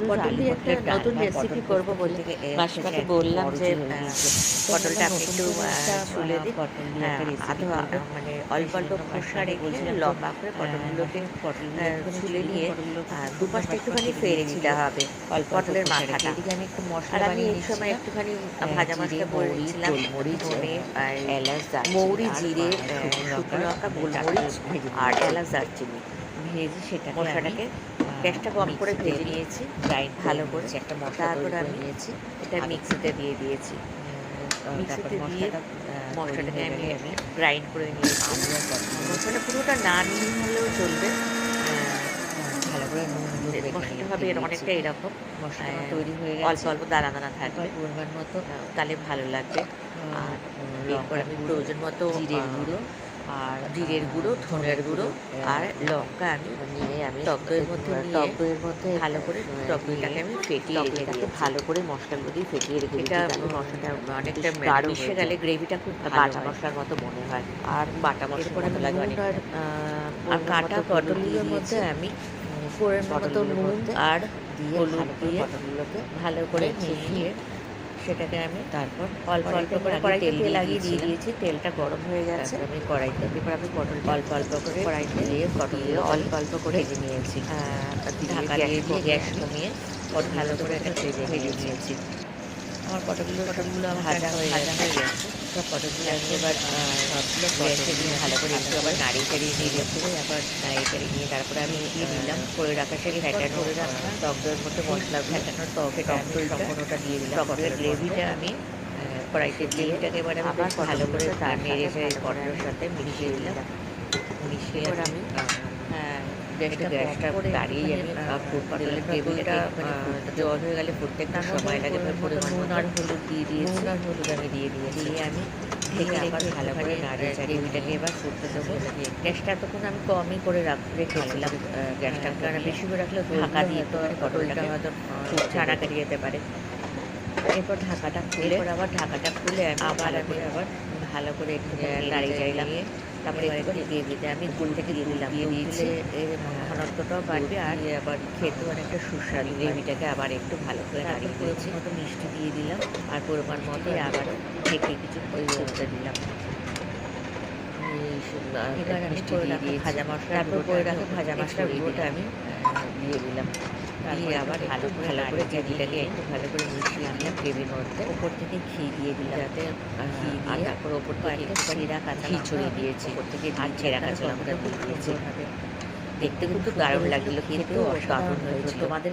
পটল দিয়ে একটা নতুন রেসিপি করব বলে মাসিমাকে বললাম যে পটলটা আপনি একটু ছুলে দিন, আধো মানে অল্প অল্প খোসা রেখে লম্বা করে পটলগুলোকে ছুলে নিয়ে দুপাশটা একটুখানি ফেড়ে দিতে হবে পটলের মাথাটা। আর আমি এই সময় একটুখানি ভাজা মশলা করে রেখেছিলাম, ধনে আর মৌরি, জিরে, শুকনো লঙ্কা, গোলমরিচ আর এলাচ, দারচিনি ভেজে সেটা মশলাটাকে গ্যাসটা কম করে ভেজে নিয়েছি ভালো করে। একটা মশলা তারপর আমি নিয়েছি, এটা মিক্সিতে দিয়ে দিয়েছি। মিক্সিতে দিয়ে মশলাটাকে আমি গ্রাইন্ড করে নিয়েছি। মশলাটা পুরোটা না মিহি হলেও চলবে, ভালো করে মশলাটা হবে অনেকটা এরকম মশলা তৈরি হয়ে গেছে, অল্প অল্প দানা দানা থাকবে পরিমাণ মতো, তাহলে ভালো লাগবে। আর এরপর আমি প্রয়োজন মতো জিরের গুঁড়ো, ধনের গুঁড়ো আর লঙ্কা আমি টক দইয়ের মধ্যে ভালো করে টক দইটাকে আমি ফেটিয়ে রেখে ভালো করে মশলাগুলো দিয়ে ফেটিয়ে রেখে এটা মশলাটা অনেকটা মিশে গেলে গ্রেভিটা খুব বাটা মশলার মতো মনে হয়, আর বাটা মশলা ভালো লাগে অনেক। আর কাটা পটলগুলোর মধ্যে আমি পরিমাণ মতো নুন আর হলুদ দিয়ে পটলগুলোকে ভালো করে মিশিয়ে সেটাকে আমি তারপর অল্প অল্প করে কড়াইতে তেল লাগিয়ে দিয়ে দিয়েছি। তেলটা গরম হয়ে গেছে, আমি কড়াইতে এবার আমি পটল অল্প অল্প করে কড়াইতে দিয়ে পটল অল্প অল্প করে ভেজে নিয়েছি, ঢাকা দিয়ে গ্যাস কমিয়ে ভালো করে এটা ভেজে নিয়েছি। আমার পটলগুলো ভাজা হয়ে গেছে। সব পটলগুলো আমি এবার সবগুলো গ্যাসে দিয়ে ভালো করে একটু আবার নাড়িয়ে চাড়িয়ে নিয়ে আবার নাড়িয়ে চাড়িয়ে নিয়ে তারপরে আমি দিয়ে দিলাম করে রাখা সেই ফ্যাটানো করে রাখা টক দইয়ের মধ্যে মশলা ফ্যাটানোর টক দই সম্পূর্ণটা দিয়ে দিলাম। টক দইয়ের গ্রেভিটা আমি কড়াইতে গ্রেভিটাকে এবার আমি আবার ভালো করে তার নেড়ে চেড়ে পটলের সাথে মিশিয়ে দিলাম। মিশিয়ে এবার আমি গ্যাসটা দাঁড়িয়ে আমি পটলের গ্রেভিটা জল হয়ে গেলে ফুটতে একটু সময় লাগে, পরিমাণ নুন আর হলুদ দিয়ে দিয়েছি, আমি দিয়ে আমি ঢেকে আবার ভালো করে নাড়িয়ে গ্রেভিটাকে এবার ফুটতে দেবো। গ্যাসটা তখন আমি কমই করে রেখেছিলাম, গ্যাসটা কারণ বেশি করে রাখলে ঢাকা দিয়ে তো পটলটা হয়তো ছাড়া কেটে যেতে পারে। এরপর ঢাকাটা খুলে আবার ভালো করে একটু নাড়িয়ে চাড়িয়ে তারপরে গ্রেভিতে আমি দুল থেকে দিয়ে দিয়েছি, এর ঘনত্বটাও বাড়বে আর আবার খেতেও অনেকটা সুস্বাদু। গ্রেভিটাকে আবার একটু ভালো করে নাড়িয়ে দিয়েছি, মতো মিষ্টি দিয়ে দিলাম আর পরিমাণ মতো আবারও ঢেকে কিছু ফুটতে দিলাম। এবার আমি ভাজা মশলা তারপর করে রাখা ভাজা মশলার গুঁড়োটা আমি দিয়ে দিলাম, দিয়ে আবার ভালো করে গ্রেভিটাকে একটু ভালো করে মিশিয়ে নিলাম। গ্রেভির মধ্যে ওপর থেকে ঘি দিয়ে দিলাম, যাতে ঘি দিয়ে তারপর ওপর থেকে ছেঁড়া কাঁচা ঘি ছড়িয়ে দিয়েছি, ওপর থেকে আর ছেঁড়া কাঁচা লঙ্কা দিয়েছি। দেখতে কিন্তু দারুণ লাগলো, খেতেও অসাধারণ হয়েছিল। তোমাদের